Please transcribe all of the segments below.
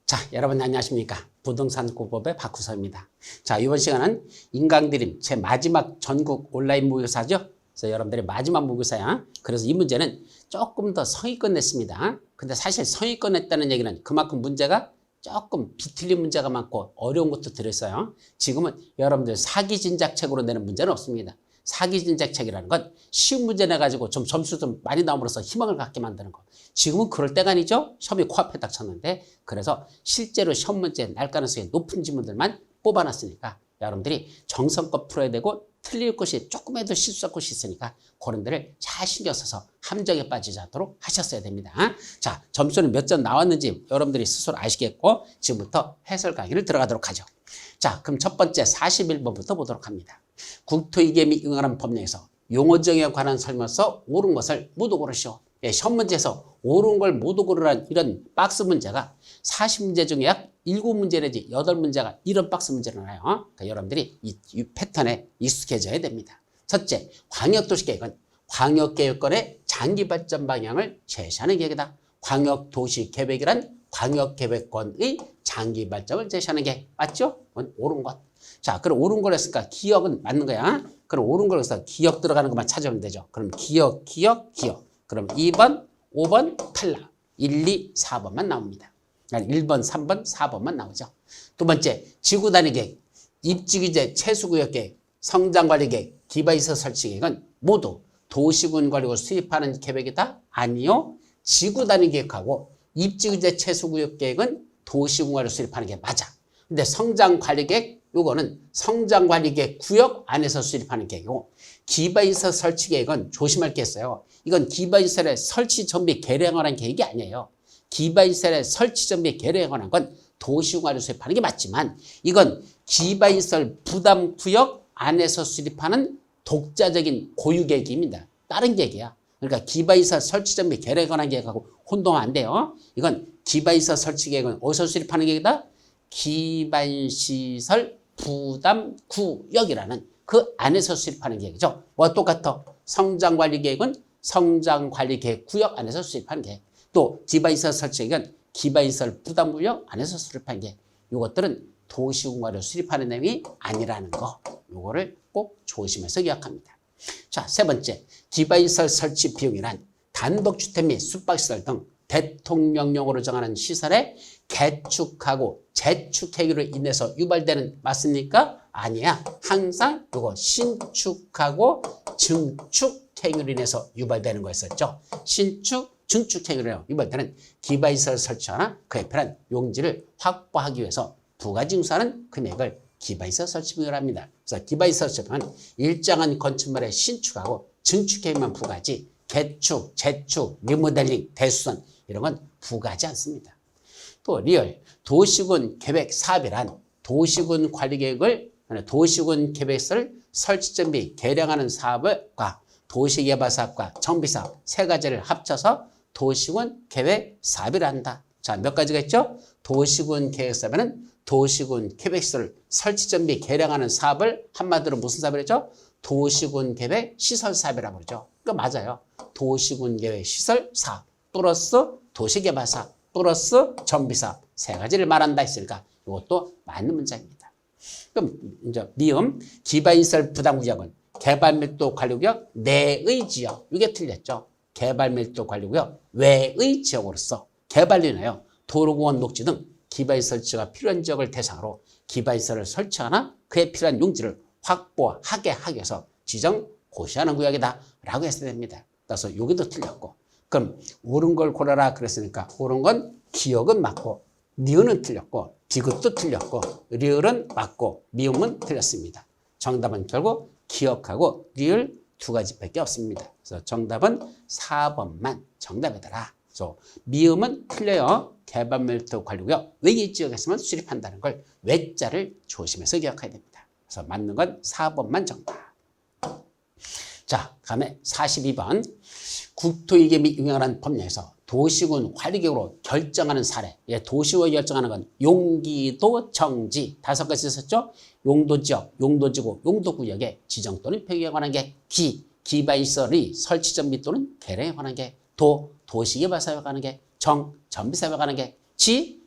자, 여러분 안녕하십니까? 부동산공법의 박후서입니다. 자, 이번 시간은 인강드림 제 마지막 전국 온라인 모의고사죠. 그래서 여러분들의 마지막 모의고사야. 그래서 이 문제는 조금 더 성의껏 냈습니다. 근데 사실 성의껏 냈다는 얘기는 그만큼 문제가 조금 비틀린 문제가 많고 어려운 것도 들었어요. 지금은 여러분들 사기진작책으로 내는 문제는 없습니다. 사기진작책이라는 건 쉬운 문제 내가지고 좀 점수 좀 많이 나옴으로써 희망을 갖게 만드는 거. 지금은 그럴 때가 아니죠. 시험이 코앞에 닥쳤는데 그래서 실제로 시험 문제 날 가능성이 높은 지문들만 뽑아놨으니까 여러분들이 정성껏 풀어야 되고 틀릴 것이 조금이라도 실수할 것이 있으니까 그런 데를 잘 신경 써서 함정에 빠지지 않도록 하셨어야 됩니다. 자, 점수는 몇 점 나왔는지 여러분들이 스스로 아시겠고 지금부터 해설 강의를 들어가도록 하죠. 자, 그럼 첫 번째 41번부터 보도록 합니다. 국토이계 및 응하는 법령에서 용어정에 관한 설명서 옳은 것을 모두 고르시오. 예, 시험 문제에서 옳은 걸 모두 고르라는 이런 박스 문제가 40문제 중에 약 7문제 내지 8문제가 이런 박스 문제를 나요. 그러니까 여러분들이 이 패턴에 익숙해져야 됩니다. 첫째, 광역도시계획은 광역계획권의 장기발전 방향을 제시하는 계획이다. 광역도시계획이란 광역계획권의 장기발전을 제시하는 게 맞죠? 그건 옳은 것. 자, 그럼 옳은 걸 했으니까 기억은 맞는 거야. 그럼 옳은 걸 해서 기억 들어가는 것만 찾으면 되죠. 그럼 기억. 그럼 2번, 5번 탈락. 1, 2, 4번만 나옵니다. 1번, 3번, 4번만 나오죠. 두 번째, 지구단위계획, 입지규제, 채수구역계획, 성장관리계획, 디바이스 설치계획은 모두 도시군관리구 수립하는 계획이다? 아니요. 지구단위계획하고 입지규제, 채수구역계획은 도시군관리 수립하는 게 맞아. 근데 성장관리계획, 요거는 성장관리계획 구역 안에서 수립하는 계획이고 기반시설 설치계획은 조심할 게 있어요. 이건 기반시설의 설치 정비 개량에 관한 계획이 아니에요. 기반시설의 설치 정비 개량에 관한 건 도시공간을 수립하는 게 맞지만 이건 기반시설 부담 구역 안에서 수립하는 독자적인 고유계획입니다. 다른 계획이야. 그러니까 기반시설 설치 정비 개량에 관한 계획하고 혼동하면 안 돼요. 이건 기반시설 설치 계획은 어디서 수립하는 계획이다? 기반시설 부담 구역이라는 그 안에서 수립하는 계획이죠. 뭐가 똑같아? 성장관리계획은 성장관리계획 구역 안에서 수립하는 계획. 또 기반시설 설치계획은 기반시설 부담구역 안에서 수립하는 계획. 이것들은 도시공간을 수립하는 내용이 아니라는 거. 이거를 꼭 조심해서 기억합니다. 자, 세 번째, 기반시설 설치 비용이란 단독주택 및 숙박시설 등 대통령령으로 정하는 시설의 개축하고 재축행위로 인해서 유발되는 맞습니까? 아니야. 항상 이거 신축하고 증축행위로 인해서 유발되는 거였었죠. 신축, 증축행위로 유발되는 기반시설 설치나 그에 필요한 용지를 확보하기 위해서 부가지 징수하는 금액을 기반시설 설치비용이라고 합니다. 그래서 기반시설 설치비용은 일정한 건축물의 신축하고 증축행위만 부가지 개축, 재축, 리모델링, 대수선 이런 건 부가하지 않습니다. 또 리얼, 도시군 계획 사업이란 도시군 관리계획을 도시군 계획서를 설치정비 개량하는 사업과 도시개발사업과 정비사업 세 가지를 합쳐서 도시군 계획 사업이라 한다. 자, 몇 가지가 있죠? 도시군 계획사업에는 도시군 계획서를 설치정비 개량하는 사업을 한마디로 무슨 사업을 했죠? 도시군 계획 시설 사업이라고 그러죠. 그거 맞아요. 도시군 계획 시설 사업 플러스 도시개발 사업 플러스 정비사업 세 가지를 말한다 했으니까 이것도 맞는 문장입니다. 그럼 이제 미음 기반시설 부담구역은 개발밀도 관리구역 내의 지역 이게 틀렸죠. 개발밀도 관리구역 외의 지역으로서 개발로 인하여 도로공원 녹지 등 기반시설 설치가 필요한 지역을 대상으로 기반시설을 설치하거나 그에 필요한 용지를 확보하게 하기 위해서 지정 고시하는 구역이다 라고 했어야 됩니다. 따라서 여기도 틀렸고 그럼 옳은 걸 고르라 그랬으니까 옳은 건 기억은 맞고 니은은 틀렸고 디귿도 틀렸고 리을은 맞고 미음은 틀렸습니다. 정답은 결국 기억하고 리을 두 가지밖에 없습니다. 그래서 정답은 4번만 정답이더라. 그래서 미음은 틀려요. 개발밀도 관리구역 외의 지역에서만 수립한다는 걸 외자를 조심해서 기억해야 됩니다. 그래서 맞는 건 4번만 정답. 자, 다음에 42번. 국토이계 및 응용하는 법령에서 도시군 관리계획으로 결정하는 사례. 예, 도시로 결정하는 건 용기도 정지. 5가지 있었죠? 용도지역, 용도지구, 용도구역의 지정 또는 폐기에 관한 게 기반시설의 설치정비 또는 개량에 관한 게 도시개발사업에 관한 게 정비사업에 관한 게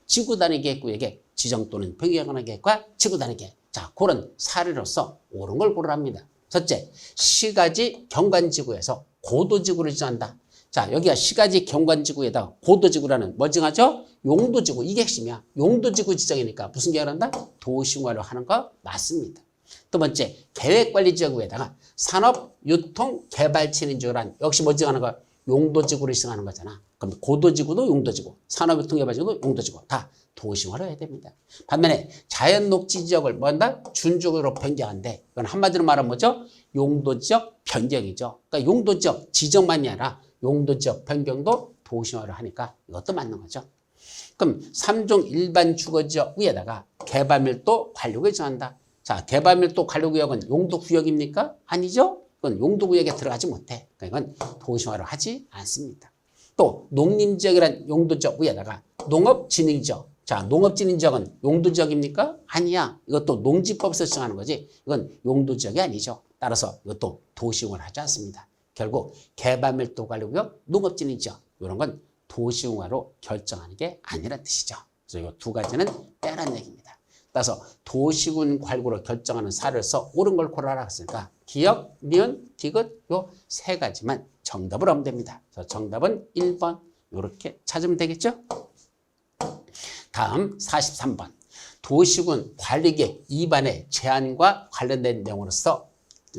지구 단위 계획구역의 지정 또는 변경하는 계획과 지구 단위 계획. 자, 그런 사례로서 옳은 걸 고르랍니다. 첫째, 시가지 경관지구에서 고도지구를 지정한다. 자, 여기가 시가지 경관지구에다가 고도지구라는 뭐 지정하죠? 용도지구. 이게 핵심이야. 용도지구 지정이니까 무슨 계획을 한다? 도시공화를 하는 거 맞습니다. 두 번째, 계획관리지역에다가 산업, 유통, 개발 진행지구란 역시 뭐 지정하는 거? 용도지구를 지정하는 거잖아. 그럼 고도지구도 용도지구, 산업, 유통, 개발 지구도 용도지구. 다 도시화로 해야 됩니다. 반면에 자연 녹지 지역을 뭐 한다? 준지구로 변경한대. 이건 한마디로 말하면 뭐죠? 용도지역 변경이죠. 그러니까 용도지역 지정만이 아니라 용도지역 변경도 도시화를 하니까 이것도 맞는 거죠. 그럼 3종 일반 주거지역 위에다가 개발밀도 관리구역을 정한다. 자, 개발밀도 관리구역은 용도구역입니까? 아니죠? 그건 용도구역에 들어가지 못해. 그러니까 이건 도시화를 하지 않습니다. 또 농림지역이란 용도지역 위에다가 농업진흥지역. 자, 농업진흥지역은 용도지역입니까? 아니야. 이것도 농지법에서 정하는 거지. 이건 용도지역이 아니죠. 따라서 이것도 도시공화를 하지 않습니다. 결국 개발밀도관리구역, 농업진흥지역 이런 건 도시공화로 결정하는 게 아니란 뜻이죠. 그래서 이 두 가지는 빼란 얘기입니다. 따라서 도시군 관리구로 결정하는 사례를 써 옳은 걸 고르라 했으니까 기역, 니은, 디귿 요 세 가지만 정답을 하면 됩니다. 그래서 정답은 1번 이렇게 찾으면 되겠죠? 다음 43번. 도시군 관리계획 2반의 제한과 관련된 내용으로서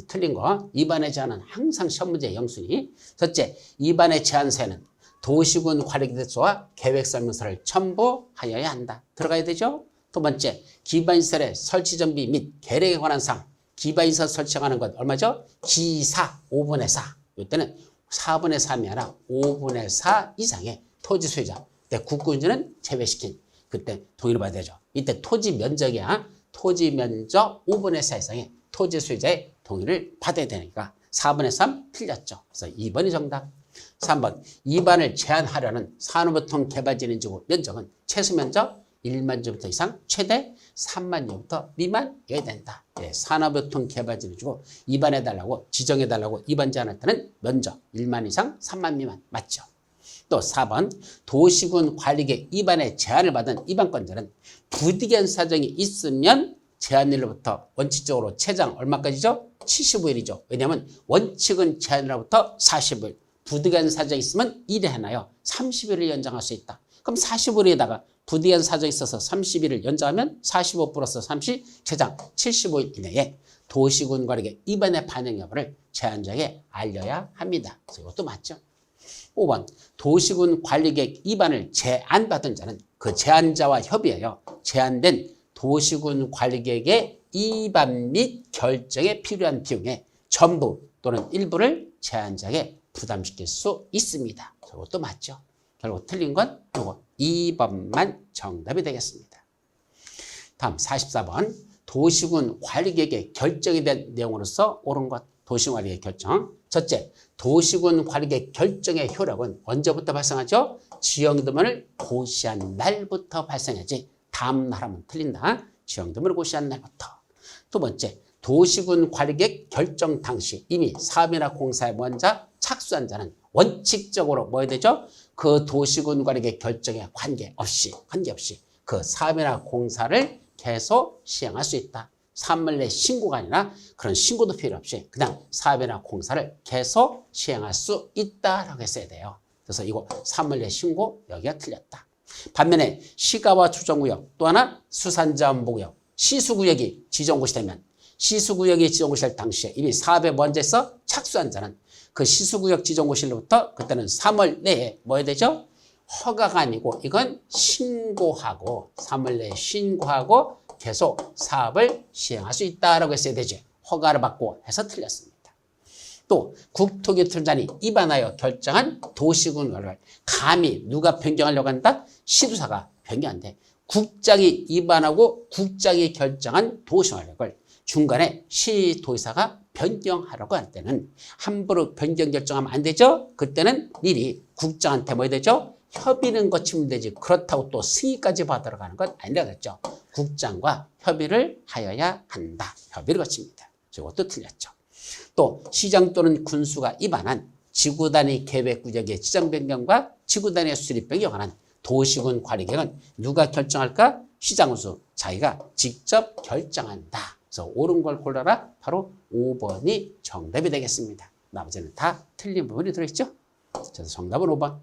틀린 거. 2반의 제한은 항상 시험 문제 영순위. 첫째, 2반의 제한서에는 도시군 관리계획서와 계획설명서를 첨부하여야 한다. 들어가야 되죠? 두 번째, 기반시설의 설치 정비 및 계획에 관한 사항. 기반시설 설치하는 것 얼마죠? 기사 5분의 4. 이때는 4분의 3이 아니라 5분의 4 이상의 토지 소유자. 그때 국군지는 제외시킨. 그때 동의를 받아야 되죠. 이때 토지 면적이야. 토지 면적 5분의 4 이상의 토지 소유자의 동의를 받아야 되니까 4분의 3 틀렸죠. 그래서 2번이 정답. 3번, 2반을 제한하려는 산업유통개발진흥지구 면적은 최소 면적 1만 제곱미터 이상, 최대 3만 제곱미터 미만이어야 된다. 예, 산업유통개발진흥지구 2반해달라고 지정해달라고 2반 제한할 때는 면적 1만 이상, 3만 미만 맞죠. 또 4번, 도시군 관리계획 2반에 제한을 받은 2반권자는 부득이한 사정이 있으면 제한일로부터 원칙적으로 최장 얼마까지죠? 75일이죠. 왜냐하면 원칙은 제한일로부터 45일. 부득이한 사정이 있으면 1회 하나요. 30일을 연장할 수 있다. 그럼 45일에다가 부득이한 사정이 있어서 30일을 연장하면 45 플러스 30, 최장 75일 이내에 도시군 관리계획 2반의 반영 여부를 제한자에게 알려야 합니다. 그래서 이것도 맞죠. 5번, 도시군 관리계획 2반을 제안받은 자는 그 제안자와 협의하여 제안된 도시군 관리계획의 2반 및 결정에 필요한 비용의 전부 또는 일부를 제안자에게 부담시킬 수 있습니다. 이것도 맞죠. 결국 틀린 건 이거 2번만 정답이 되겠습니다. 다음 44번, 도시군 관리계획의 결정에 대한 내용으로서 옳은 것. 도시군 관리계획 결정. 첫째, 도시군 관리계획 결정의 효력은 언제부터 발생하죠? 지형등본을 고시한 날부터 발생하지. 다음 날 하면 틀린다. 지형등본을 고시한 날부터. 두 번째, 도시군 관리계획 결정 당시 이미 사업이나 공사에 먼저 착수한 자는 원칙적으로 뭐 해야 되죠? 그 도시군 관리계획 결정에 관계없이 그 사업이나 공사를 계속 시행할 수 있다. 산물내 신고가 아니라 그런 신고도 필요 없이 그냥 사업이나 공사를 계속 시행할 수 있다라고 했어야 돼요. 그래서 이거 산물내 신고 여기가 틀렸다. 반면에 시가와 추정구역 또 하나 수산자원보구역 시수구역이 지정곳이 되면 시수구역이 지정고시 할 당시에 이미 사업에 먼저 해서 착수한 자는 그 시수구역 지정고시로부터 그때는 3월 내에 뭐 해야 되죠? 허가가 아니고 이건 신고하고 3월 내에 신고하고 계속 사업을 시행할 수 있다라고 했어야 되죠. 허가를 받고 해서 틀렸습니다. 또 국토교통단이 입안하여 결정한 도시군을 감히 누가 변경하려고 한다? 시도사가 변경한대. 국장이 입안하고 국장이 결정한 도시관리를 중간에 시도의사가 변경하라고 할 때는 함부로 변경 결정하면 안 되죠. 그때는 미리 국장한테 뭐 해야 되죠? 협의는 거치면 되지. 그렇다고 또 승인까지 받으러 가는 건 아니라 그랬죠. 국장과 협의를 하여야 한다. 협의를 거칩니다. 이것도 틀렸죠. 또 시장 또는 군수가 입안한 지구단위 계획구역의 지정 변경과 지구단위 수립 변경에 관한 도시군 관리계획은 누가 결정할까? 시장군수 자기가 직접 결정한다. 그래서 옳은 걸 골라라. 바로 5번이 정답이 되겠습니다. 나머지는 다 틀린 부분이 들어있죠. 그래서 정답은 5번.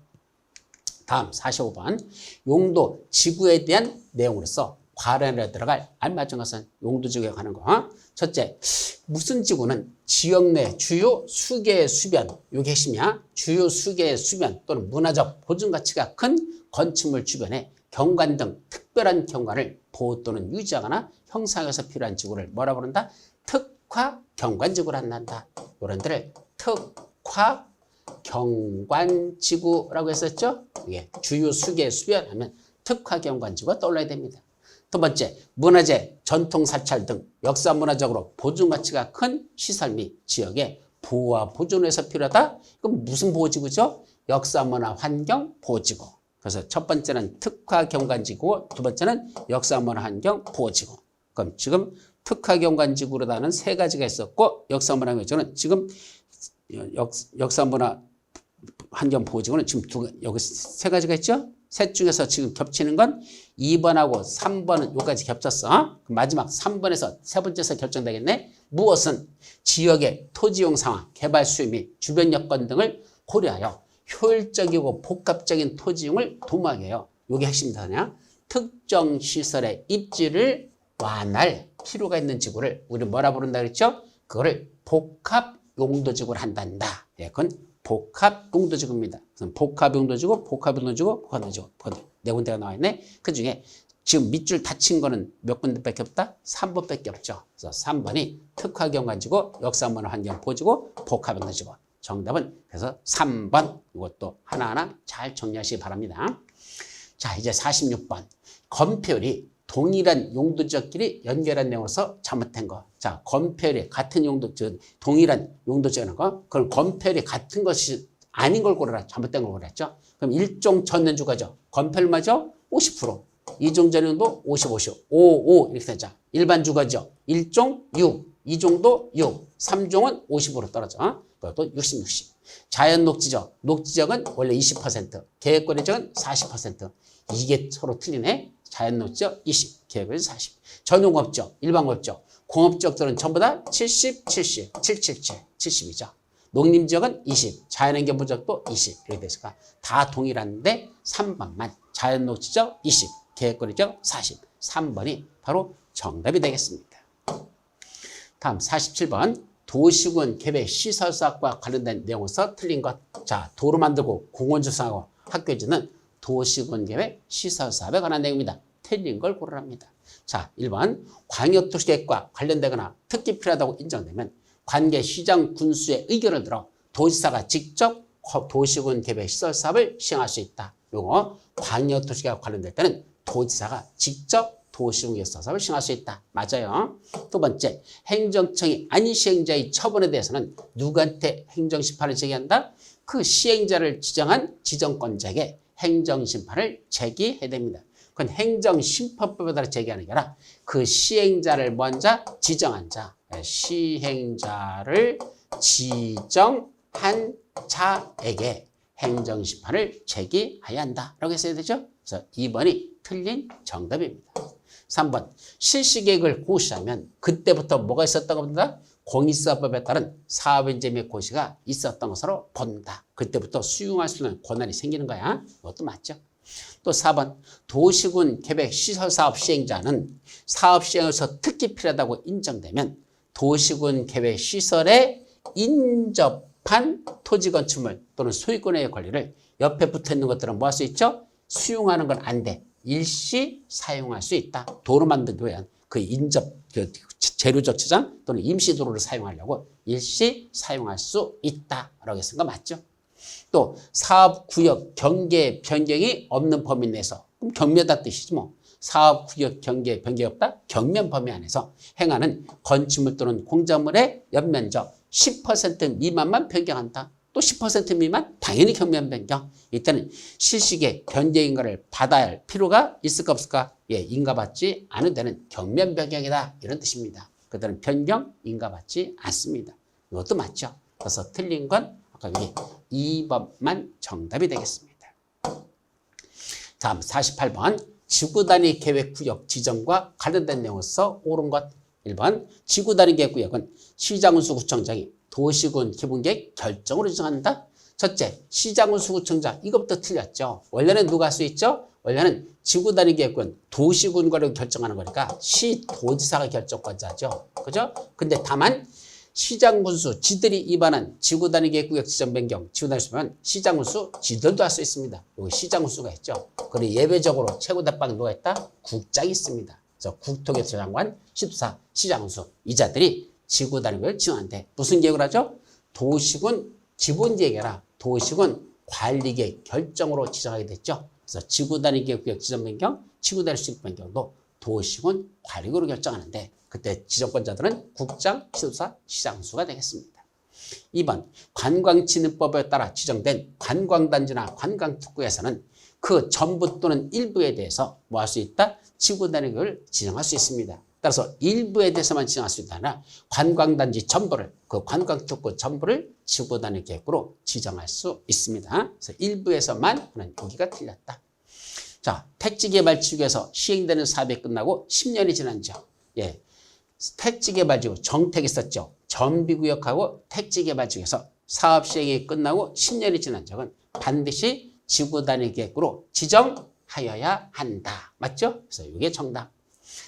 다음 45번. 용도 지구에 대한 내용으로서 관련에 들어갈 알맞은 것은 용도지구에 관한 거. 첫째, 무슨 지구는 지역 내 주요 수계의 수변, 이게 핵심이야. 주요 수계의 수변 또는 문화적 보존 가치가 큰 건축물 주변에 경관 등 특별한 경관을 보호 또는 유지하거나 형성해서 필요한 지구를 뭐라 부른다? 특화 경관지구를 한다. 이런 데를 특화 경관지구라고 했었죠. 이게 주요 수계 수변 하면 특화 경관지구가 떠올라야 됩니다. 두 번째, 문화재, 전통 사찰 등 역사 문화적으로 보존 가치가 큰 시설 및 지역의 보호와 보존에서 필요하다. 그럼 무슨 보호지구죠? 역사 문화 환경 보호지구. 그래서 첫 번째는 특화 경관지구, 두 번째는 역사 문화 환경 보호지구. 그럼 지금 특화 경관지구로다는 세 가지가 있었고 역사 문화 환경지구는 지금 역사 문화 환경 보호지구는 지금 여기 세 가지가 있죠? 셋 중에서 지금 겹치는 건 2번하고 3번은 여기까지 겹쳤어. 마지막 3번에서 세 번째에서 결정되겠네. 무엇은 지역의 토지용 상황, 개발 수요 및 주변 여건 등을 고려하여 효율적이고 복합적인 토지용을 도모하게 해요. 이게 핵심이냐? 특정 시설의 입지를 완화할 필요가 있는 지구를 우리 뭐라 부른다 그랬죠? 그거를 복합 용도지구를 한단다. 예, 그건 복합 용도지구입니다. 복합 용도지구, 복합 용도지구, 복합 용도지구. 네 군데가 나와 있네. 그 중에 지금 밑줄 닫힌 거는 몇 군데밖에 없다? 3번밖에 없죠. 그래서 3번이 특화 경관지구, 역사 문화 환경 보호지구, 복합 용도지구. 정답은 그래서 3번. 이것도 하나하나 잘 정리하시기 바랍니다. 자, 이제 46번. 검표율이 동일한 용도지역끼리 연결한 내용으로서 잘못된 거. 자, 검표율이 같은 용도, 동일한 용도지역이라는 거. 그럼 검표율이 같은 것이 아닌 걸 고르라. 잘못된 걸 고르랬죠. 그럼 일종 전년주가죠. 검표율 맞아? 50%. 이종 전년도 50, 50, 5, 5 이렇게 되죠. 일반 주가죠. 일종 6, 이종도 6, 3종은 50으로 떨어져. 그것도 60, 60. 자연 녹지적. 녹지적은 원래 20%, 계획거리적은 40%. 이게 서로 틀리네. 자연 녹지적 20, 계획거리 40. 전용업적, 일반업적, 공업지역들은 전부 다 70, 70, 777, 70이죠. 농림지역은 20, 자연환경 부족도 20 이렇게 됐을까? 다 동일한데 3번만 자연녹지적 20, 계획거리적 40, 3번이 바로 정답이 되겠습니다. 다음 47번 도시군 계획 시설사업과 관련된 내용에서 틀린 것. 자, 도로 만들고 공원 조성하고 학교 짓는 도시군 계획 시설사업에 관한 내용입니다. 틀린 걸 고르랍니다. 자, 1번 광역도시계획과 관련되거나 특히 필요하다고 인정되면 관계 시장 군수의 의견을 들어 도지사가 직접 도시군 계획 시설 사업을 시행할 수 있다. 요거 광역도시계획과 관련될 때는 도지사가 직접 도시군 계획 시설 사업을 시행할 수 있다. 맞아요. 두 번째, 행정청이 아닌 시행자의 처분에 대해서는 누구한테 행정심판을 제기한다? 그 시행자를 지정한 지정권자에게 행정심판을 제기해야 됩니다. 그건 행정심판법에 따라 제기하는 게 아니라 그 시행자를 먼저 지정한 자, 시행자를 지정한 자에게 행정심판을 제기해야 한다라고 했어야 되죠. 그래서 2번이 틀린 정답입니다. 3번 실시계획을 고시하면 그때부터 뭐가 있었던 겁니다. 공익사업법에 따른 사업인재 및 고시가 있었던 것으로 본다. 그때부터 수용할 수 있는 권한이 생기는 거야. 이것도 맞죠. 또 4번 도시군 계획 시설사업 시행자는 사업 시행에서 특히 필요하다고 인정되면 도시군 계획 시설에 인접한 토지 건축물 또는 소유권의 권리를 옆에 붙어 있는 것들은 뭐 할 수 있죠? 수용하는 건 안 돼. 일시 사용할 수 있다. 도로 만들기 위한 그 인접 재료적 저장 또는 임시 도로를 사용하려고 일시 사용할 수 있다라고 쓴 거 맞죠? 또 사업구역 경계 변경이 없는 범위 내에서 그럼 경매다 뜻이지 뭐. 사업구역 경계 변경이 없다? 경면 범위 안에서 행하는 건축물 또는 공작물의 연면적 10% 미만만 변경한다. 또 10% 미만? 당연히 경면 변경. 이때는 실시계 변경인가를 받아야 할 필요가 있을까 없을까? 예, 인가받지 않은 데는 경면 변경이다. 이런 뜻입니다. 그들은 변경 인가받지 않습니다. 이것도 맞죠. 그래서 틀린 건 아까 여기 2번만 정답이 되겠습니다. 다음 48번 지구단위 계획구역 지정과 관련된 내용으로서 옳은 것. 1번 지구단위 계획구역은 시장군수구청장이 도시군 기본계획 결정으로 지정한다. 첫째, 시장군수구청장. 이것부터 틀렸죠. 원래는 누가 할 수 있죠? 원래는 지구단위 계획은 도시군과로 결정하는 거니까 시도지사가 결정권자죠. 그죠? 근데 다만 시장군수 지들이 입안한 지구단위 계획구역 지정 변경, 지구단위 수면 시장군수 지들도 할 수 있습니다. 여기 시장군수가 있죠. 그리고 예외적으로 최고대빵 누가 있다? 국장이 있습니다. 그래서 국토교통부 장관, 시도사, 시장군수 이 자들이 지구단위 계획을 지정하는데 무슨 계획을 하죠? 도시군 기본계획이라 도시군 관리계획 결정으로 지정하게 됐죠. 그래서 지구단위 계획구역 지정 변경, 지구단위 수립 변경도 도시군 관리계획으로 결정하는데 그때 지정권자들은 국장, 시도사, 시장수가 되겠습니다. 2번 관광진흥법에 따라 지정된 관광단지나 관광특구에서는 그 전부 또는 일부에 대해서 뭐 할 수 있다? 지구단위 계획을 지정할 수 있습니다. 따라서 일부에 대해서만 지정할 수 있다나 관광단지 전부를 그 관광특구 전부를 지구단위 계획으로 지정할 수 있습니다. 그래서 일부에서만 하는 여기가 틀렸다. 자, 택지개발지구에서 시행되는 사업이 끝나고 10년이 지난 점. 예, 택지개발지구 정택이 있었죠. 전비구역하고 택지개발지구에서 사업 시행이 끝나고 10년이 지난 적은 반드시 지구단위 계획으로 지정하여야 한다. 맞죠? 그래서 이게 정답.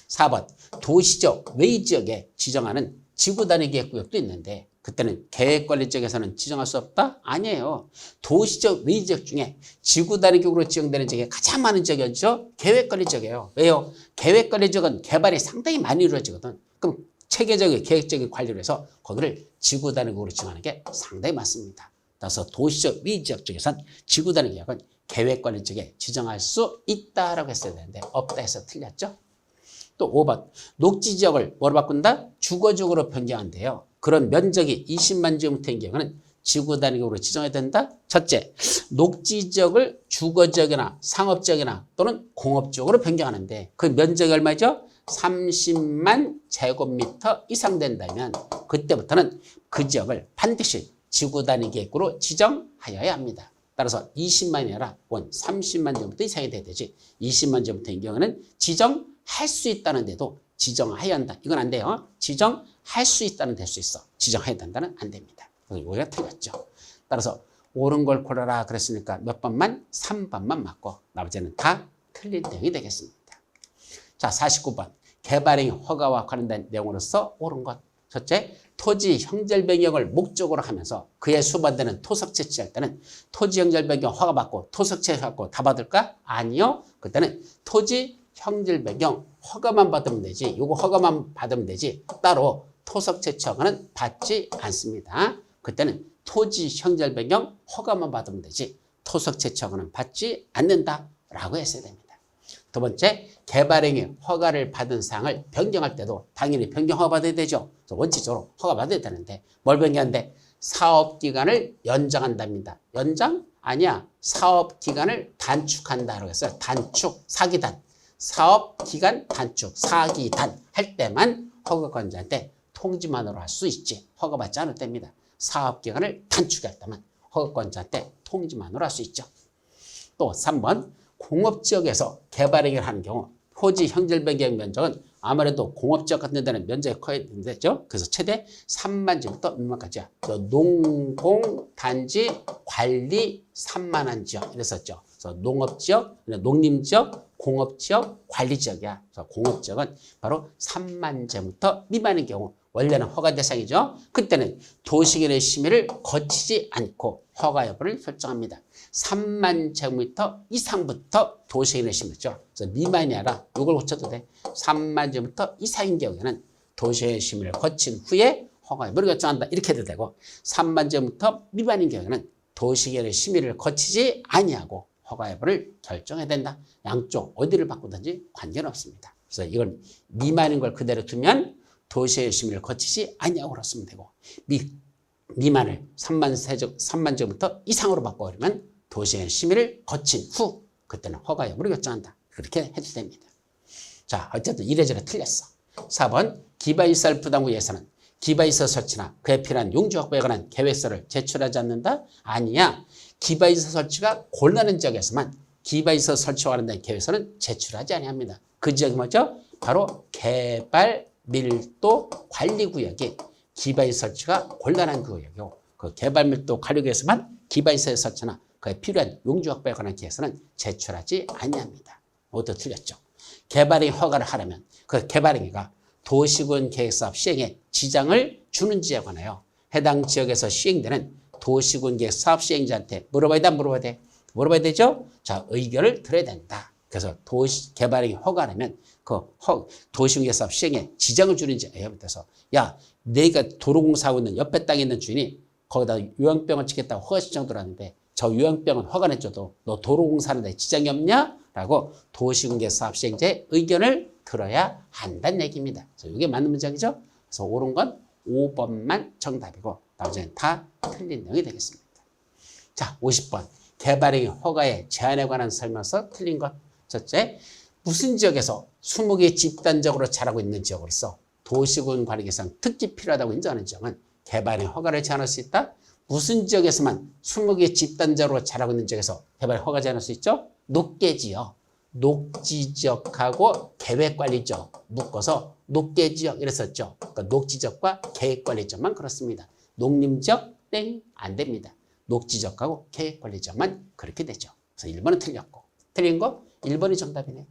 4번 도시적 외지역에 지정하는 지구단위 계획구역도 있는데 그때는 계획관리지역에서는 지정할 수 없다? 아니에요. 도시적 외지역 중에 지구단위 계획으로 지정되는 지역이 가장 많은 지역이 어디죠? 계획관리지역이에요. 왜요? 계획관리지역은 개발이 상당히 많이 이루어지거든. 그럼 체계적인 계획적인 관리를 해서 거기를 지구단위 계획으로 지정하는 게 상당히 많습니다. 따라서 도시적 외지역 중에선 지구단위 계획은 계획관리지역에 지정할 수 있다라고 했어야 되는데 없다 해서 틀렸죠? 또 5번 녹지지역을 뭐로 바꾼다? 주거지역으로 변경한대요. 그런 면적이 20만 제곱미터인 경우는 지구단위 계획으로 지정해야 된다. 첫째, 녹지지역을 주거지역이나 상업지역이나 또는 공업지역으로 변경하는데 그 면적이 얼마죠? 30만 제곱미터 이상 된다면 그때부터는 그 지역을 반드시 지구단위 계획으로 지정하여야 합니다. 따라서 20만이 아니라 30만 제곱미터 이상이 돼야 되지 20만 제곱미터인 경우는 지정할 수 있다는 데도 지정해야 한다. 이건 안 돼요. 지정할 수 있다는 될 수 있어. 지정해야 된다는 안 됩니다. 여기가 틀렸죠. 따라서 옳은 걸 고르라 그랬으니까 몇 번만? 3번만 맞고 나머지는 다 틀린 내용이 되겠습니다. 자, 49번 개발행 허가와 관련된 내용으로서 옳은 것. 첫째, 토지 형질 변경을 목적으로 하면서 그에 수반되는 토석 채취할 때는 토지 형질 변경 허가 받고 토석 채취받고 다 받을까? 아니요. 그때는 토지 형질 변경 허가만 받으면 되지. 요거 허가만 받으면 되지. 따로 토석 채취 허가는 받지 않습니다. 그때는 토지 형질 변경 허가만 받으면 되지. 토석 채취 허가는 받지 않는다라고 했어야 됩니다. 두 번째, 개발행위 허가를 받은 사항을 변경할 때도 당연히 변경 허가 받아야 되죠. 그래서 원칙적으로 허가 받아야 되는데 뭘 변경한대? 사업기간을 연장한답니다. 연장? 아니야. 사업기간을 단축한다라고 했어요. 단축, 사기단. 사업기간 단축, 사기단 할 때만 허가권자한테 통지만으로 할 수 있지. 허가받지 않을 때입니다. 사업기간을 단축할 때만 허가권자한테 통지만으로 할 수 있죠. 또 3번 공업지역에서 개발행위를 하는 경우 토지 형질 변경 면적은 아무래도 공업지역 같은 데는 면적이 커야 되죠. 그래서 최대 3만 제곱미터 미만까지야. 농공단지 관리 3만한 지역 이랬었죠. 그래서 농업지역, 농림지역, 공업지역, 관리지역이야. 그래서 공업지역은 바로 3만 제곱미터 미만인 경우 원래는 허가 대상이죠. 그때는 도시계획 심의를 거치지 않고 허가 여부를 결정합니다. 3만 제곱미터 이상부터 도시계획 심의죠. 그래서 미만이 아니라 이걸 고쳐도 돼. 3만 제곱미터 이상인 경우에는 도시계획 심의를 거친 후에 허가 여부를 결정한다. 이렇게 해도 되고 3만 제곱미터 미만인 경우에는 도시계획 심의를 거치지 아니하고 허가 여부를 결정해야 된다. 양쪽 어디를 바꾸든지 관계는 없습니다. 그래서 이걸 미만인 걸 그대로 두면 도시계획 심의를 거치지 아니하고 쓰면 되고 미만을 3만 제곱미터 이상으로 바꿔버리면 도시계획 심의를 거친 후 그때는 허가 여부를 결정한다. 그렇게 해도 됩니다. 자, 어쨌든 이래저래 틀렸어. 4번 기반시설 부담구 예산은 기반시설 설치나 그에 필요한 용지 확보에 관한 계획서를 제출하지 않는다? 아니야. 기반시설 설치가 곤란한 지역에서만 기반시설 설치와 관련된 계획서는 제출하지 아니합니다. 그 지역이 뭐죠? 바로 개발 밀도 관리구역이 기반시설 설치가 곤란한 구역이고 그 개발 밀도 관리구역에서만 기반시설 설치나 그에 필요한 용지 확보에 관한 계획서는 제출하지 아니합니다. 모두 틀렸죠. 개발행위 허가를 하려면 그 개발행위가 도시군 계획사업 시행에 지장을 주는지에 관하여 해당 지역에서 시행되는 도시군 계획 사업 시행자한테 물어봐야 돼, 물어봐야 돼? 물어봐야 되죠? 자, 의견을 들어야 된다. 그래서 개발행위 허가하면 그 도시군 계획 사업 시행에 지장을 주는지 해서 야, 내가 도로공사하고 있는 옆에 땅에 있는 주인이 거기다 요양병을 짓겠다고 허가 신청 들어왔는데 저 요양병은 허가 내줘도 너 도로공사하는데 지장이 없냐? 라고 도시군 계획 사업 시행자의 의견을 들어야 한다는 얘기입니다. 그래서 이게 맞는 문장이죠? 그래서 옳은 건 5번만 정답이고 나머지는 다 틀린 내용이 되겠습니다. 자, 50번. 개발행위 허가의 제한에 관한 설명서 틀린 것. 첫째, 무슨 지역에서 20개 집단적으로 자라고 있는 지역으로서 도시군 관리 개선 특히 필요하다고 인정하는 지역은 개발행위 허가를 제한할 수 있다. 무슨 지역에서만 20개 집단적으로 자라고 있는 지역에서 개발 허가 제한할 수 있죠? 녹계지역. 녹지지역하고 계획관리지역 묶어서 녹계지역 이랬었죠. 그러니까 녹지지역과 계획관리지역만 그렇습니다. 농림지역 땡 안 됩니다. 녹지지역하고 계획관리지역만 그렇게 되죠. 그래서 1번은 틀렸고 틀린 거 1번이 정답이네.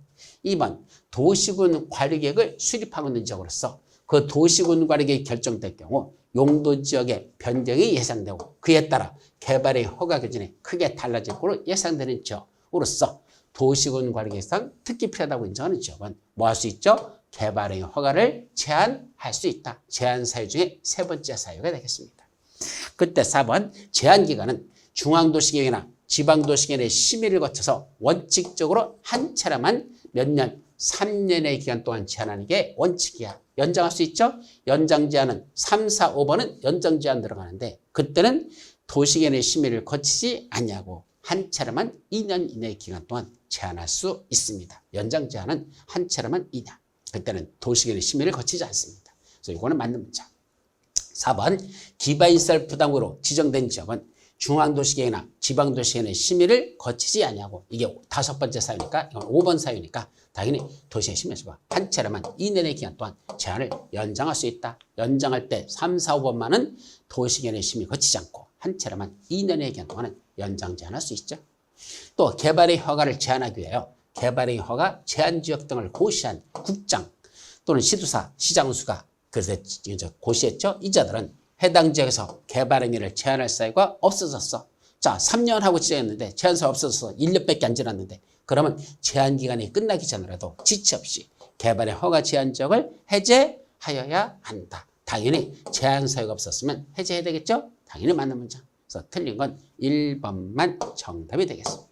2번 도시군 관리계획을 수립하고 있는 지역으로서 그 도시군 관리계획이 결정될 경우 용도지역의 변경이 예상되고 그에 따라 개발의 허가 기준이 크게 달라질 것으로 예상되는 지역으로서 도시군 관리계획상 특히 필요하다고 인정하는 지역은 뭐 할 수 있죠? 개발의 허가를 제한할 수 있다. 제한 사유 중에 세 번째 사유가 되겠습니다. 그때 4번 제한기간은 중앙도시계획이나 지방도시계획의 심의를 거쳐서 원칙적으로 한 차례만 몇 년, 3년의 기간 동안 제한하는 게 원칙이야. 연장할 수 있죠? 연장 제한은 3, 4, 5번은 연장 제한 들어가는데 그때는 도시계획의 심의를 거치지 않냐고 한 차례만 2년 이내의 기간 동안 제한할 수 있습니다. 연장 제한은 한 차례만 2년. 그때는 도시계획의 심의를 거치지 않습니다. 그래서 이거는 맞는 문장. 4번 기반시설 부담으로 지정된 지역은 중앙도시계획이나 지방도시계획의 심의를 거치지 않냐고 이게 5번째 사유니까 이건 5번 사유니까 당연히 도시의 심의가 한 차례만 2년의 기간 동안 제한을 연장할 수 있다. 연장할 때 3, 4, 5번만은 도시계획의 심의 거치지 않고 한 차례만 2년의 기간 동안은 연장 제한할 수 있죠. 또 개발의 허가를 제한하기 위하여 개발의 허가 제한지역 등을 고시한 국장 또는 시도사, 시장수가 그래서 고시했죠. 이자들은 해당 지역에서 개발 행위를 제한할 사유가 없어졌어. 자, 3년 하고 지정했는데 제한사 없어져서 1년밖에 안 지났는데 그러면 제한기간이 끝나기 전이라도 지체 없이 개발의 허가 제한 지역을 해제하여야 한다. 당연히 제한 사유가 없었으면 해제해야 되겠죠. 당연히 맞는 문장. 그래서 틀린 건 1번만 정답이 되겠습니다.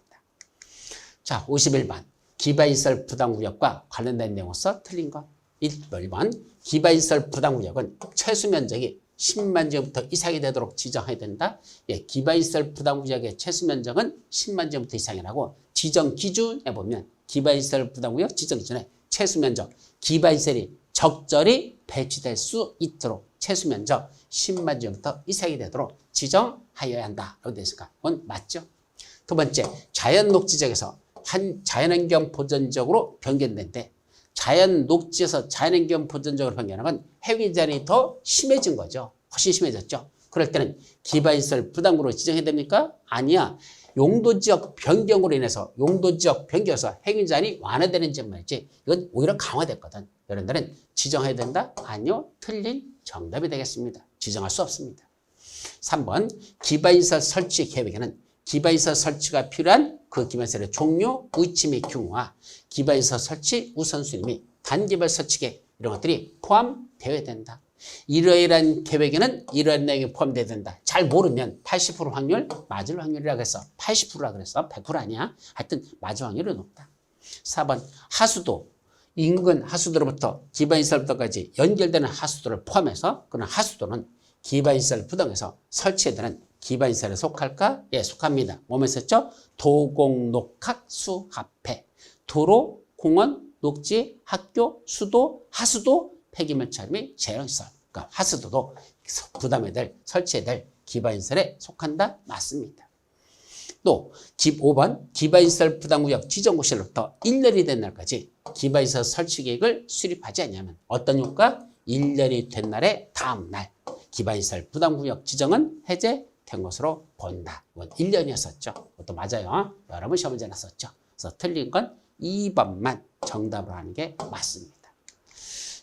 자, 51번. 기반시설 부담구역과 관련된 내용으로서 틀린 것. 1번. 기반시설 부담구역은 최소 면적이 10만 제곱미터 이상이 되도록 지정해야 된다. 예, 기반시설 부담구역의 최소 면적은 10만 제곱미터 이상이라고 지정 기준에 보면 기반시설 부담구역 지정 기준에 최소 면적, 기반시설이 적절히 배치될 수 있도록 최소 면적 10만 제곱미터 이상이 되도록 지정하여야 한다. 라고 되어 있으니까 그건 맞죠. 두 번째, 자연 녹지지역에서 한 자연환경 보전지역으로 변경된데 자연 녹지에서 자연환경 보전지역으로 변경하는 건 해기 제한이 더 심해진 거죠. 훨씬 심해졌죠. 그럴 때는 기반시설 부담구로 지정해야 됩니까? 아니야. 용도지역 변경으로 인해서 용도지역 변경해서 해기 제한이 완화되는 지역만이지 이건 오히려 강화됐거든. 이런 데는 지정해야 된다? 아니요. 틀린 정답이 되겠습니다. 지정할 수 없습니다. 3번 기반시설 설치 계획에는 기반시설 설치가 필요한 그 기반시설의 종류, 위치 및 규모와 기반시설 설치 우선순위 및 단계별 설치 계획 이런 것들이 포함되어야 된다. 이러이러한 계획에는 이러한 내용이 포함되어야 된다. 잘 모르면 80% 확률 맞을 확률이라고 해서 80%라 그랬어. 100% 아니야. 하여튼 맞을 확률이 높다. 4번 하수도 인근 하수도로부터 기반시설부터까지 연결되는 하수도를 포함해서 그런 하수도는 기반시설 부담에서 설치되는 기반시설에 속할까? 예, 속합니다. 뭐뭐 있었죠? 도공녹학 수합해 도로, 공원, 녹지, 학교, 수도, 하수도, 폐기물 처리 및 재활시설. 그러니까 하수도도 부담해야 될, 설치해야 될 기반시설에 속한다? 맞습니다. 또 5번 기반시설 부담구역 지정고시로부터 1년이 된 날까지 기반시설 설치 계획을 수립하지 않으면 어떤 효과? 1년이 된 날의 다음 날 기반시설 부담구역 지정은 해제된 것으로 본다. 이건 1년이었었죠. 그것도 맞아요. 여러 번 시험 문제 났었죠. 그래서 틀린 건 2번만 정답으로 하는 게 맞습니다.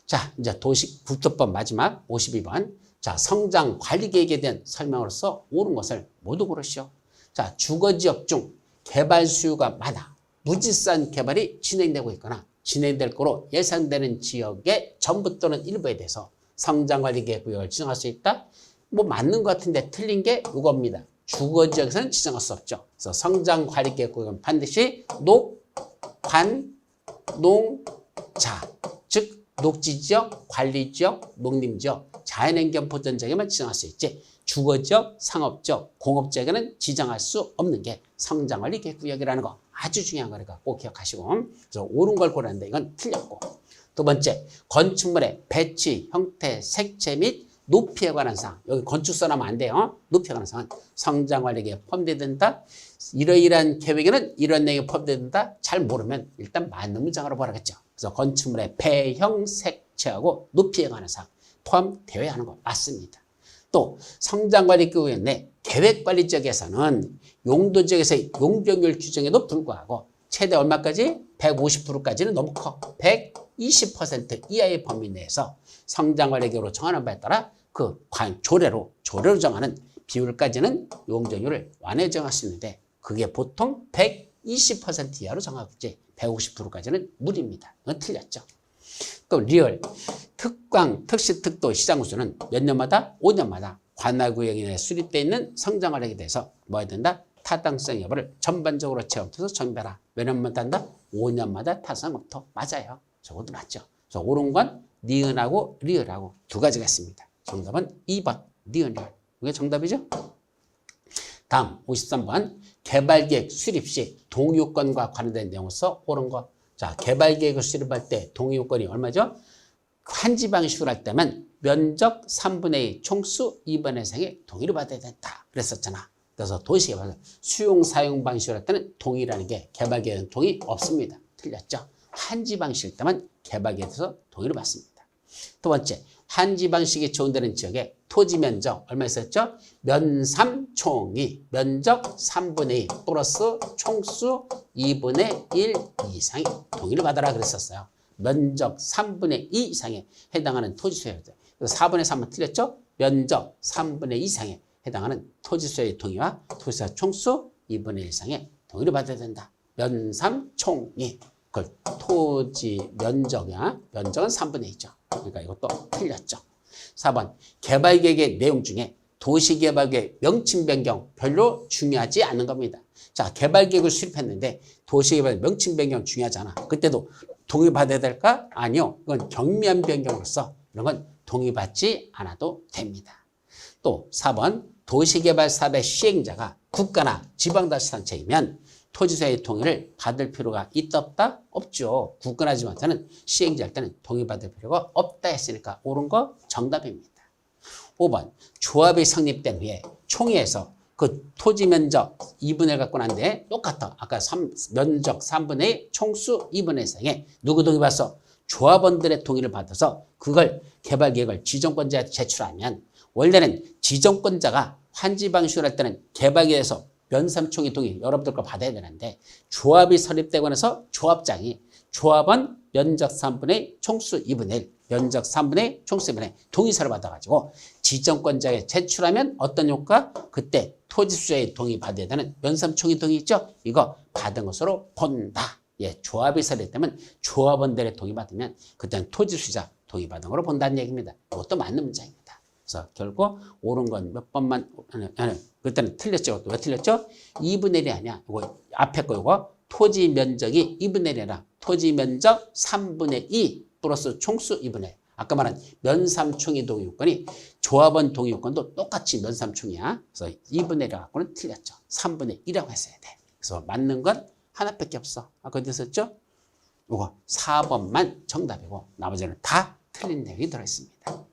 자, 이제 도식 국토법 마지막 52번. 자, 성장 관리 계획에 대한 설명으로서 옳은 것을 모두 고르시오. 자, 주거지역 중 개발 수요가 많아 무지산 개발이 진행되고 있거나 진행될 거로 예상되는 지역의 전부 또는 일부에 대해서 성장관리계획 구역을 지정할 수 있다. 뭐 맞는 것 같은데 틀린 게 이겁니다. 주거지역에서는 지정할 수 없죠. 그래서 성장관리계획 구역은 반드시 녹, 관, 농, 자, 즉 녹지지역, 관리지역, 농림지역, 자연환경 보전지역에만 지정할 수 있지 주거지역, 상업지역, 공업지역에는 지정할 수 없는 게 성장관리계획구역이라는 거 아주 중요한 거니까 꼭 기억하시고 그래서 옳은 걸 고르는데 이건 틀렸고 두 번째, 건축물의 배치, 형태, 색채 및 높이에 관한 사항 여기 건축 써놓으면 안 돼요. 높이에 관한 사항은 성장관리계획에 포함된다. 이러이러한 계획에는 이런 내용이 포함된다. 잘 모르면 일단 맞는 문장으로 보라겠죠. 그래서 건축물의 배형, 색채하고 높이에 관한 사항 포함되어야 하는 거 맞습니다. 또 성장관리구역 내 계획관리지역에서는 용도지역에서의 용적률 규정에도 불구하고 최대 얼마까지? 150%까지는 너무 커. 120% 이하의 범위 내에서 성장관리계획으로 정하는 바에 따라 그 조례로 정하는 비율까지는 용적률을 완화해 정할 수 있는데 그게 보통 120% 이하로 정하고 있지 150%까지는 무리입니다. 이건 틀렸죠. 또 리얼, 특광, 특시, 특도, 시장구수는 몇 년마다? 5년마다 관할구역에 내에 수립되어 있는 성장관리에 대해서 뭐 해야 된다? 타당성 여부를 전반적으로 체험해서 정비하라. 몇 년마다 한다? 5년마다 타당성 검토. 맞아요. 저것도 맞죠. 그래서 옳은 건 니은하고 리얼하고 두 가지가 있습니다. 정답은 2번 니은 리얼. 이게 정답이죠? 다음 53번 개발계획 수립 시 동의요건과 관련된 내용으로서 옳은 거. 자, 개발계획을 수립할 때 동의요건이 얼마죠? 환지 방식으로 할 때면 면적 3분의 2 총수 2분의 이상의 동의를 받아야 된다. 그랬었잖아. 그래서 도시개발 수용 사용 방식으로 할 때는 동의라는 게 개발계획은 동의 없습니다. 틀렸죠? 환지 방식일 때만 개발계획에서 동의를 받습니다. 두 번째, 환지 방식이 적용되는 지역에 토지 면적 얼마 있었죠? 면삼총이 면적 3분의 2 플러스 총수 2분의 1 이상의 동의를 받아라 그랬었어요. 면적 3분의 2 이상에 해당하는 토지 소유자. 4분의 3은 틀렸죠? 면적 3분의 2 이상에 해당하는 토지 소유의 동의와 토지소유 총수 2분의 1 이상의 동의를 받아야 된다. 면삼총이. 그걸 토지 면적이야. 면적은 3분의 2죠. 그러니까 이것도 틀렸죠. 4번 개발계획의 내용 중에 도시개발계획 명칭 변경 별로 중요하지 않은 겁니다. 자, 개발계획을 수립했는데 도시개발 명칭 변경 중요하잖아. 그때도 동의받아야 될까? 아니요. 이건 경미한 변경으로서 이런 건 동의받지 않아도 됩니다. 또 4번 도시개발 사업의 시행자가 국가나 지방자치단체이면 토지소유의 동의를 받을 필요가 있다 없다? 없죠. 국가나 지방자치는 시행자 할 때는 동의받을 필요가 없다 했으니까 옳은 거 정답입니다. 5번 조합이 성립된 후에 총회에서 그 토지 면적 2분의 1 갖고 난데 똑같아. 아까 면적 3분의 2 총수 2분의 1 이상에 누구 동의 받았어? 조합원들의 동의를 받아서 그걸 개발계획을 지정권자에 제출하면 원래는 지정권자가 환지 방식으로 할 때는 개발계획에서 면삼총회 동의 여러분들 거 받아야 되는데 조합이 설립되고 나서 조합장이 조합원 면적 3분의 2 총수 2분의 1 면적 3분의 2 총수 2분의 1 동의서를 받아가지고 지정권자에 제출하면 어떤 효과? 그때 토지수요의 동의 받아야 되는 면삼총회 동의 있죠? 이거 받은 것으로 본다. 예, 조합이 설립되면 조합원들의 동의 받으면 그때는 토지수요자 동의 받은 것으로 본다는 얘기입니다. 이것도 맞는 문장입니다. 그래서 결국 옳은 건 몇 번만 그때는 틀렸죠. 왜 틀렸죠? 2분의 1이 아니야. 이거 앞에 거 이거 토지 면적이 2분의 1이라 토지 면적 3분의 2 플러스 총수 2분의 1. 아까 말한 면삼총회 동의 요건이 조합원 동의 요건도 똑같이 면삼총회야. 그래서 2분의 1을 갖고는 틀렸죠. 3분의 2라고 했어야 돼. 그래서 맞는 건 하나밖에 없어. 아까 어디 있었죠? 이거 4번만 정답이고 나머지는 다 틀린 내용이 들어있습니다.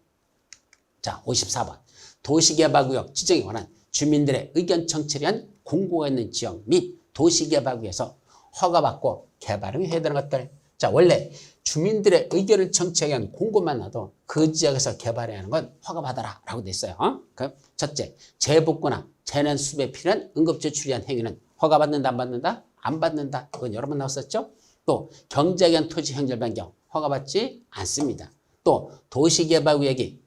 자, 54번. 도시개발구역 지정에 관한 주민들의 의견 청취를 위한 공고가 있는 지역 및 도시개발구에서 허가받고 개발을 해야 되는 것들. 자, 원래 주민들의 의견을 청취하기 위한 공고만 놔도 그 지역에서 개발해야 하는 건 허가받아라 라고 돼 있어요. 그 첫째, 재복구나 재난 수배에 필요한 응급조치를 위한 행위는 허가받는다 안 받는다? 안 받는다. 이건 여러 번 나왔었죠. 또 경제에 의한 토지 형질 변경 허가받지 않습니다. 또 도시개발구역이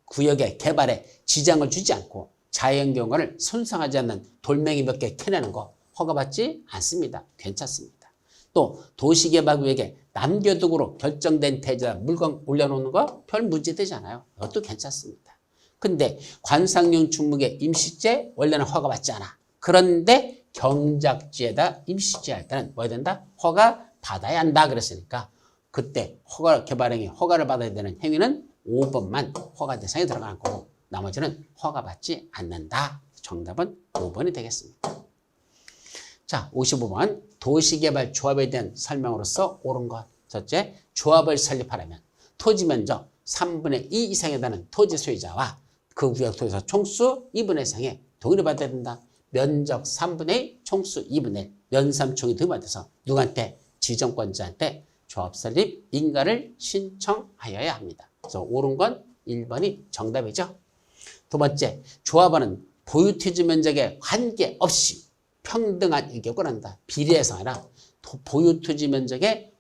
구역의 개발에 지장을 주지 않고 자연경관을 손상하지 않는 돌멩이 몇 개 캐내는 거 허가받지 않습니다. 괜찮습니다. 또 도시개발구역에 남교도구로 결정된 대지에다 물건 올려놓는 거 별 문제 되지 않아요. 이것도 괜찮습니다. 근데 관상용 중목의 임시제 원래는 허가받지 않아. 그런데 경작지에다 임시제 할 때는 뭐 해야 된다? 허가 받아야 한다 그랬으니까 그때 개발행위 허가를 받아야 되는 행위는 5번만 허가 대상에 들어가는 거고 나머지는 허가받지 않는다. 정답은 5번이 되겠습니다. 자, 55번 도시개발조합에 대한 설명으로서 옳은 것. 첫째, 조합을 설립하려면 토지 면적 3분의 2 이상에 달하는 토지 소유자와 그 구역 토지소 총수 2분의 1 이상의 동의를 받아야 된다. 면적 3분의 2, 총수 2분의 1, 면삼총이 동의 받아서 누구한테? 지정권자한테 조합 설립 인가를 신청하여야 합니다. 그래서 옳은 건 1번이 정답이죠. 두 번째, 조합원은 보유토지 면적에 관계없이 평등한 의결권을 한다. 비례해서 아니라 보유토지 면적에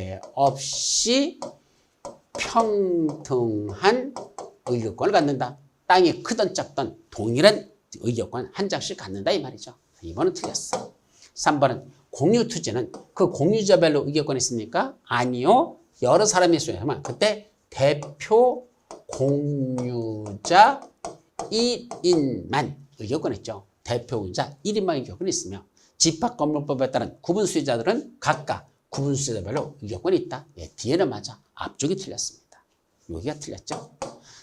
관계없이 평등한 의결권을 갖는다. 땅이 크든 작든 동일한 의결권 한 장씩 갖는다 이 말이죠. 2번은 틀렸어. 3번은 공유토지는 그 공유자별로 의결권이 있습니까? 아니요. 여러 사람이 있으면 그때 대표 공유자 1인만 의결권이 있죠. 대표 공유자 1인만 의결권이 있으며 집합건물법에 따른 구분수요자들은 각각 구분수요자별로 의결권이 있다. 예, 뒤에는 맞아. 앞쪽이 틀렸습니다. 여기가 틀렸죠.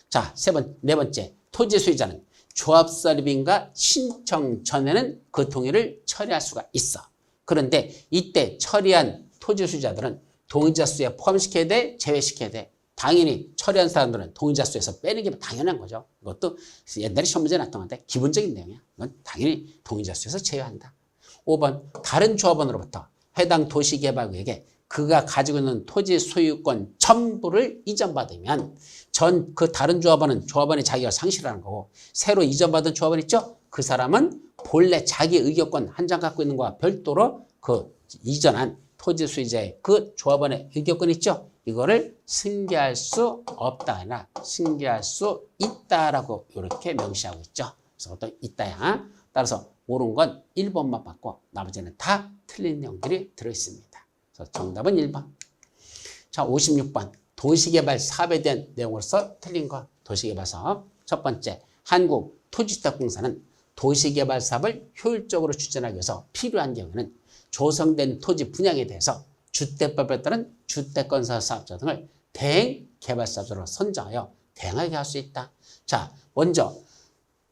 자, 네 번째, 토지 소유자는 조합 설립인가 신청 전에는 그 동의를 처리할 수가 있어. 그런데 이때 처리한 토지 소유자들은 동의자 수에 포함시켜야 돼? 제외시켜야 돼? 당연히 처리한 사람들은 동의자 수에서 빼는 게 당연한 거죠. 이것도 옛날에 시험 문제 났던 건데 기본적인 내용이야. 이건 당연히 동의자 수에서 제외한다. 5번, 다른 조합원으로부터 해당 도시개발구역에 그가 가지고 있는 토지 소유권 전부를 이전받으면 그 다른 조합원이 자기가 상실하는 거고 새로 이전받은 조합원 있죠? 그 사람은 본래 자기 의결권 한 장 갖고 있는 거와 별도로 그 이전한 토지 소유자의 그 조합원의 의결권 있죠? 이거를 승계할 수 없다 아니라 승계할 수 있다라고 이렇게 명시하고 있죠. 그래서 또 있다야. 따라서 옳은 건 1번만 받고 나머지는 다 틀린 내용들이 들어있습니다. 그래서 정답은 1번. 자, 56번 도시개발 사업에 대한 내용으로서 틀린 것. 도시개발 사업. 첫 번째, 한국토지주택공사는 도시개발 사업을 효율적으로 추진하기 위해서 필요한 경우에는 조성된 토지 분양에 대해서 주택법에 따른 주택건설 사업자 등을 대행 개발사업자로 선정하여 대행하게 할 수 있다. 자, 먼저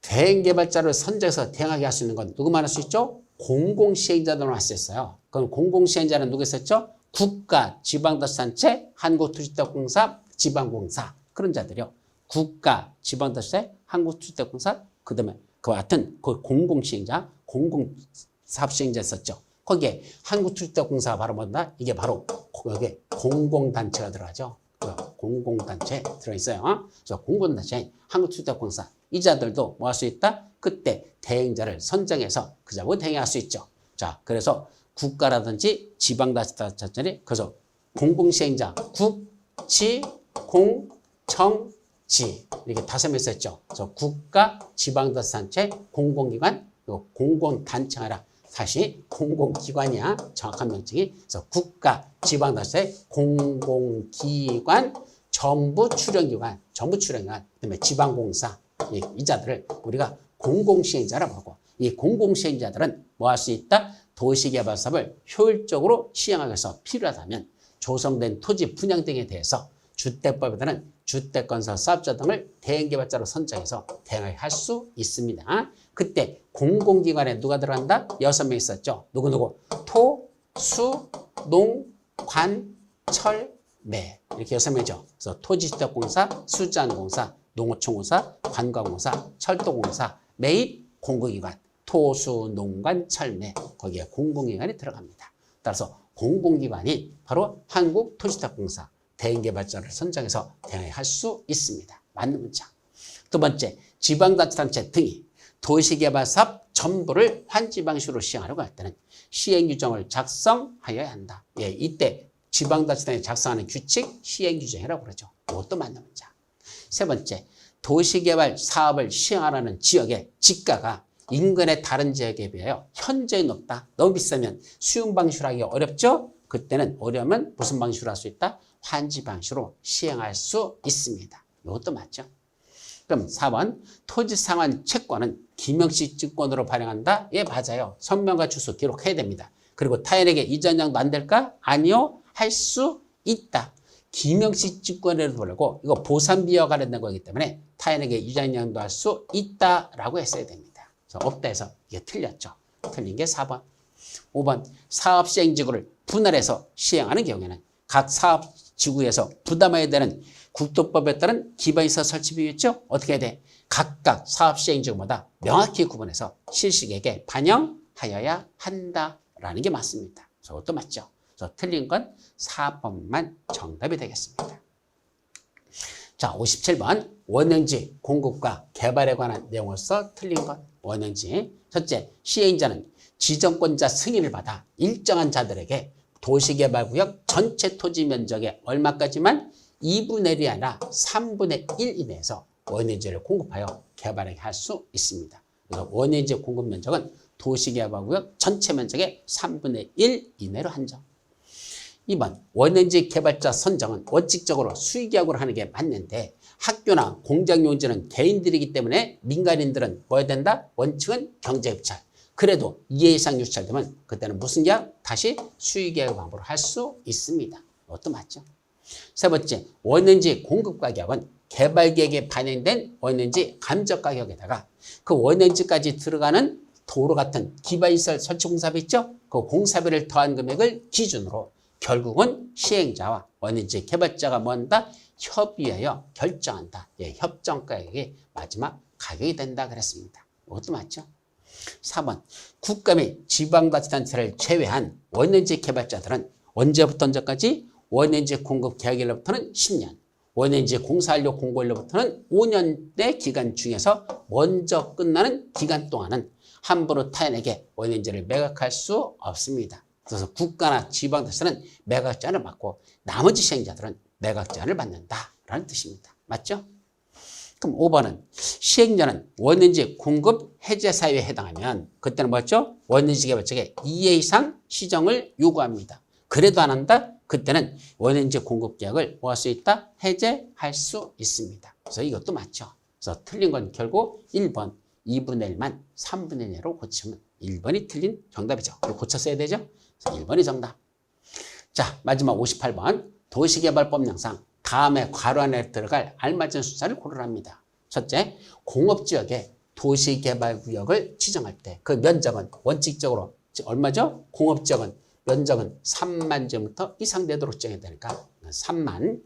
대행 개발자를 선정해서 대행하게 할 수 있는 건 누구만 할 수 있죠? 공공시행자들만 할 수 있어요. 그럼 공공시행자는 누구 있었죠? 국가, 지방자치단체, 한국토지주택공사, 지방공사 그런 자들이요. 국가, 지방자치단체, 한국토지주택공사 그다음에 그와 같은 그 공공시행자, 공공사업시행자 있었죠. 거기에 한국토지주택공사가 바로 뭔다? 이게 바로 여기 공공단체가 들어가죠. 공공단체에 들어있어요. 그래서 공공단체, 한국토지주택공사 이 자들도 뭐 할 수 있다? 그때 대행자를 선정해서 그 자하고 대행할 수 있죠. 자, 그래서 국가라든지 지방자치단체들이 그래서 공공시행자, 국, 지, 공, 청, 지 이렇게 5명 있었죠. 그래서 국가, 지방자치단체, 공공기관, 공공단체 아니라 다시 공공기관이야. 정확한 명칭이. 그래서 국가, 지방자치단체, 공공기관, 정부 출연기관, 그다음에 지방공사 이 자들을 우리가 공공시행자라고 하고 이 공공시행자들은 뭐 할 수 있다? 도시개발 사업을 효율적으로 시행하기 위해서 필요하다면 조성된 토지 분양 등에 대해서 주택법에 따른 주택건설 사업자 등을 대행개발자로 선정해서 대행하게 할 수 있습니다. 그때 공공기관에 누가 들어간다? 6명 있었죠. 누구누구? 토, 수, 농, 관, 철, 매 이렇게 6명이죠. 그래서 토지주택공사, 수자원공사, 농어촌공사, 관광공사, 철도공사, 매입 공공기관, 토수, 농관, 철매 거기에 공공기관이 들어갑니다. 따라서 공공기관이 바로 한국토지탁공사 대인개발자를 선정해서 대행할 수 있습니다. 맞는 문장. 두 번째, 지방자치단체 등이 도시개발사업 전부를 환지 방식으로 시행하려고 할 때는 시행규정을 작성하여야 한다. 예, 이때 지방자치단이 작성하는 규칙 시행규정이라고 그러죠. 이것도 맞는 문장. 세 번째, 도시개발 사업을 시행하라는 지역의 지가가 인근의 다른 지역에 비하여 현저히 높다. 너무 비싸면 수용 방식으로 하기 어렵죠? 그때는 어려우면 무슨 방식으로 할 수 있다? 환지 방식으로 시행할 수 있습니다. 이것도 맞죠? 그럼 4번, 토지상환 채권은 김영시 증권으로 발행한다? 예, 맞아요. 선명과 주소 기록해야 됩니다. 그리고 타인에게 이전양도 안 될까? 아니요. 할 수 있다. 김영시 증권으로 보려고 이거 보상비와 관련된 거기 때문에 타인에게 이전양도 할 수 있다라고 했어야 됩니다. 그래서 없다 해서 이게 틀렸죠. 틀린 게 4번. 5번, 사업 시행지구를 분할해서 시행하는 경우에는 각 사업 지구에서 부담해야 되는 국토법에 따른 기반시설 설치비 있죠? 어떻게 해야 돼? 각각 사업 시행지구마다 명확히 구분해서 실시객에게 반영하여야 한다라는 게 맞습니다. 저것도 맞죠? 그래서 틀린 건 4번만 정답이 되겠습니다. 자, 57번 원형지 공급과 개발에 관한 내용으로서 틀린 것. 원형지. 첫째, 시행자는 지정권자 승인을 받아 일정한 자들에게 도시개발구역 전체 토지 면적의 얼마까지만 2분의 1이 아니라 3분의 1 이내에서 원형지를 공급하여 개발하게 할 수 있습니다. 그래서 원형지 공급 면적은 도시개발구역 전체 면적의 3분의 1 이내로 한정. 2번, 원형지 개발자 선정은 원칙적으로 수의계약으로 하는 게 맞는데 학교나 공장용지는 개인들이기 때문에 민간인들은 뭐 해야 된다? 원칙은 경제유찰. 그래도 2회 이상 유찰되면 그때는 무슨 계약? 다시 수의계약 방법으로 할 수 있습니다. 이것도 맞죠? 세 번째, 원형지 공급가격은 개발계획에 반영된 원형지 감정가격에다가 그 원형지까지 들어가는 도로 같은 기반시설 설치 공사비 있죠? 그 공사비를 더한 금액을 기준으로 결국은 시행자와 원형지 개발자가 뭔다? 협의하여 결정한다. 예, 협정가격이 마지막 가격이 된다 그랬습니다. 이것도 맞죠? 4번, 국가 및 지방자치단체를 제외한 원형지 개발자들은 언제부터 언제까지? 원형지 공급 계약일로부터는 10년, 원형지 공사완료 공고일로부터는 5년의 기간 중에서 먼저 끝나는 기간 동안은 함부로 타인에게 원형지를 매각할 수 없습니다. 그래서 국가나 지방자치는 매각 제한을 받고 나머지 시행자들은 매각 제한을 받는다라는 뜻입니다. 맞죠? 그럼 5번은 시행자는 원형지 공급 해제 사유에 해당하면 그때는 뭐였죠? 원형지 개발자에게 2회 이상 시정을 요구합니다. 그래도 안 한다? 그때는 원형지 공급 계약을 뭐 할 수 있다? 해제할 수 있습니다. 그래서 이것도 맞죠. 그래서 틀린 건 결국 1번 2분의 1만 3분의 1로 고치면 1번이 틀린 정답이죠. 그걸 고쳐 써야 되죠? 그래서 1번이 정답. 자, 마지막 58번 도시개발법령상 다음에 괄호 안에 들어갈 알맞은 숫자를 고르랍니다. 첫째, 공업지역에 도시개발구역을 지정할 때 그 면적은 원칙적으로 얼마죠? 공업지역은 면적은 3만 제곱미터 이상 되도록 지정해야 되니까 3만.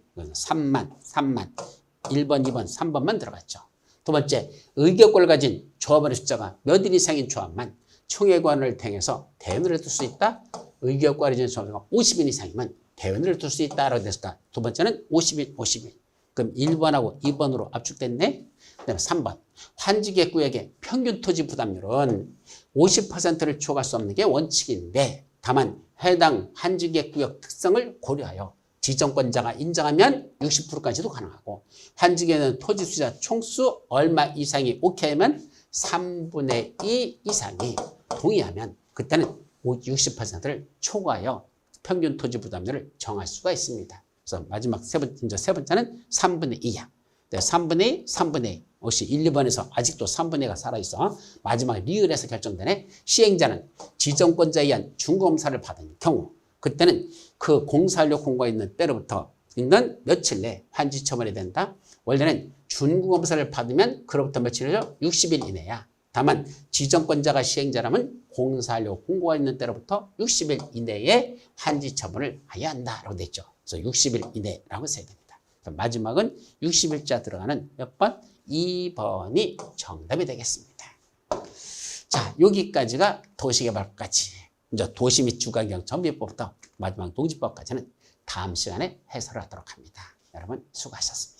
1번, 2번, 3번만 들어갔죠. 두 번째, 의결권을 가진 조합원의 숫자가 몇 인 이상인 조합만 총회관을 통해서 대원을 둘 수 있다. 의결권을 가진 조합원이 50인 이상이면 대원을 둘 수 있다라고 됐을까? 두 번째는 50인, 50인. 그럼 1번하고 2번으로 압축됐네. 그다음에 3번. 환지계획구역의 평균 토지 부담률은 50%를 초과할 수 없는 게 원칙인데 다만 해당 환지계획구역 특성을 고려하여 지정권자가 인정하면 60%까지도 가능하고 환지계획은 토지 수자 총수 얼마 이상이 오케이 하면 3분의 2 이상이 동의하면 그때는 60%를 초과하여 평균 토지 부담률을 정할 수가 있습니다. 그래서 마지막 세 번째는 3분의 2야. 3분의 2, 3분의 2. 혹시 1, 2번에서 아직도 3분의 2가 살아있어. 마지막 리을에서 결정되네. 시행자는 지정권자에 의한 준공사를 받은 경우 그때는 그 공사하려 공고가 있는 때로부터 있는 며칠 내에 환지 처분이 된다. 원래는 준공사를 받으면 그로부터 며칠이죠? 60일 이내야. 다만 지정권자가 시행자라면 공사하려 공고가 있는 때로부터 60일 이내에 환지 처분을 해야 한다라고 돼 있죠. 그래서 60일 이내라고 써야 됩니다. 마지막은 60일자 들어가는 몇 번? 2번이 정답이 되겠습니다. 자, 여기까지가 도시개발법까지. 이제 도시 및 주거환경 정비법부터 마지막 농지법까지는 다음 시간에 해설하도록 합니다. 여러분 수고하셨습니다.